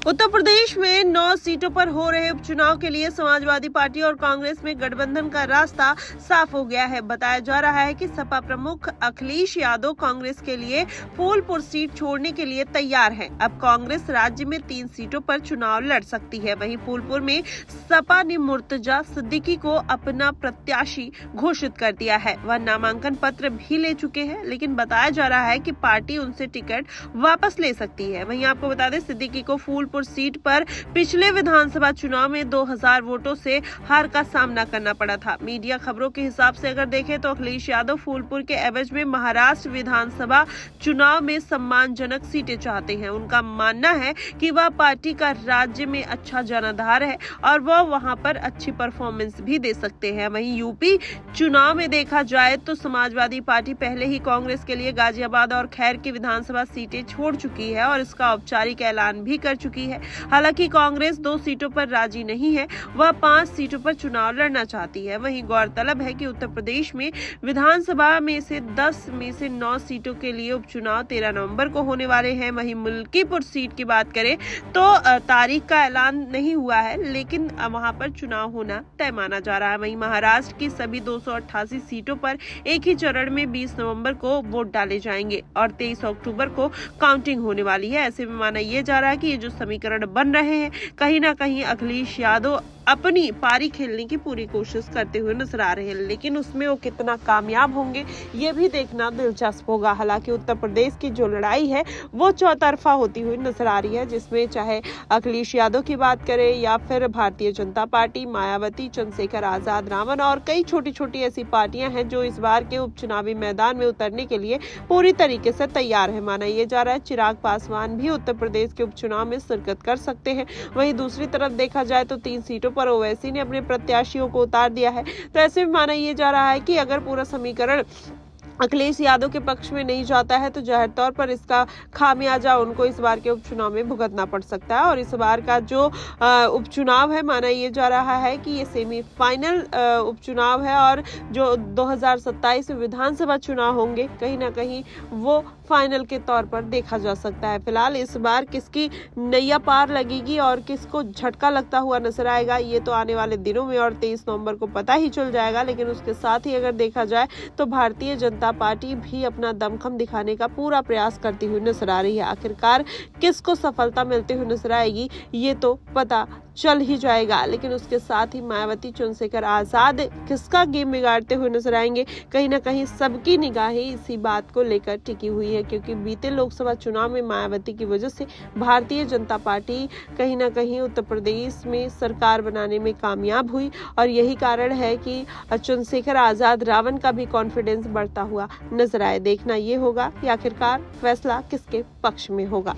उत्तर प्रदेश में 9 सीटों पर हो रहे उपचुनाव के लिए समाजवादी पार्टी और कांग्रेस में गठबंधन का रास्ता साफ हो गया है। बताया जा रहा है कि सपा प्रमुख अखिलेश यादव कांग्रेस के लिए फूलपुर सीट छोड़ने के लिए तैयार है। अब कांग्रेस राज्य में 3 सीटों पर चुनाव लड़ सकती है। वहीं फूलपुर में सपा ने मुर्तजा सिद्दीकी को अपना प्रत्याशी घोषित कर दिया है। वह नामांकन पत्र भी ले चुके हैं, लेकिन बताया जा रहा है कि पार्टी उनसे टिकट वापस ले सकती है। वहीं आपको बता दें, सिद्दीकी को फूलपुर सीट पर पिछले विधानसभा चुनाव में 2000 वोटों से हार का सामना करना पड़ा था। मीडिया खबरों के हिसाब से अगर देखें तो अखिलेश यादव फूलपुर के एवज में महाराष्ट्र विधानसभा चुनाव में सम्मानजनक सीटें चाहते हैं। उनका मानना है कि वह पार्टी का राज्य में अच्छा जनाधार है और वह वहां पर अच्छी परफॉर्मेंस भी दे सकते हैं। वहीं यूपी चुनाव में देखा जाए तो समाजवादी पार्टी पहले ही कांग्रेस के लिए गाजियाबाद और खैर की विधानसभा सीटें छोड़ चुकी है और इसका औपचारिक ऐलान भी कर चुकी है। हालांकि कांग्रेस 2 सीटों पर राजी नहीं है, वह 5 सीटों पर चुनाव लड़ना चाहती है। वहीं गौरतलब है कि उत्तर प्रदेश में विधानसभा में से 10 में से 9 सीटों के लिए उपचुनाव 13 नवंबर को होने वाले हैं। वहीं मुल्कीपुर सीट की बात करें तो तारीख का ऐलान नहीं हुआ है, लेकिन वहां पर चुनाव होना तय माना जा रहा है। वहीं महाराष्ट्र की सभी 288 सीटों पर एक ही चरण में 20 नवंबर को वोट डाले जाएंगे और 23 अक्टूबर को काउंटिंग होने वाली है। ऐसे में माना यह जा रहा है कि ये जो समीकरण बन रहे हैं, कहीं ना कहीं अखिलेश यादव अपनी पारी खेलने की पूरी कोशिश करते हुए नजर आ रहे हैं, लेकिन उसमें वो कितना कामयाब होंगे ये भी देखना दिलचस्प होगा। हालांकि उत्तर प्रदेश की जो लड़ाई है वो चौतरफा होती हुई नजर आ रही है, जिसमें चाहे अखिलेश यादव की बात करें या फिर भारतीय जनता पार्टी, मायावती, चंद्रशेखर आजाद, रावण और कई छोटी छोटी ऐसी पार्टियां हैं जो इस बार के उपचुनावी मैदान में उतरने के लिए पूरी तरीके से तैयार है। माना यह जा रहा है चिराग पासवान भी उत्तर प्रदेश के उपचुनाव में शिरकत कर सकते हैं। वहीं दूसरी तरफ देखा जाए तो 3 सीटों पर ओवैसी ने अपने प्रत्याशियों को उतार दिया है। तो ऐसे में माना यह जा रहा है कि अगर पूरा समीकरण अखिलेश यादव के पक्ष में नहीं जाता है तो जाहिर तौर पर इसका खामियाजा उनको इस बार के उपचुनाव में भुगतना पड़ सकता है। और इस बार का जो उपचुनाव है, माना यह जा रहा है कि ये सेमीफाइनल उपचुनाव है और जो 2027 में विधानसभा चुनाव होंगे, कहीं ना कहीं वो फाइनल के तौर पर देखा जा सकता है। फिलहाल इस बार किसकी नैया पार लगेगी और किसको झटका लगता हुआ नजर आएगा, ये तो आने वाले दिनों में और 23 नवंबर को पता ही चल जाएगा। लेकिन उसके साथ ही अगर देखा जाए तो भारतीय जनता पार्टी भी अपना दमखम दिखाने का पूरा प्रयास करती हुई नजर आ रही है। आखिरकार किसको सफलता मिलती हुई नजर आएगी ये तो पता चल ही जाएगा, लेकिन उसके साथ ही मायावती, चंद्रशेखर आजाद किसका गेम बिगाड़ते हुए नजर आएंगे, कहीं ना कहीं सबकी निगाहें इसी बात को लेकर टिकी हुई है। क्योंकि बीते लोकसभा चुनाव में मायावती की वजह से भारतीय जनता पार्टी कहीं ना कहीं उत्तर प्रदेश में सरकार बनाने में कामयाब हुई और यही कारण है कि चंद्रशेखर आजाद, रावण का भी कॉन्फिडेंस बढ़ता हुआ नजर आए। देखना ये होगा कि आखिरकार फैसला किसके पक्ष में होगा।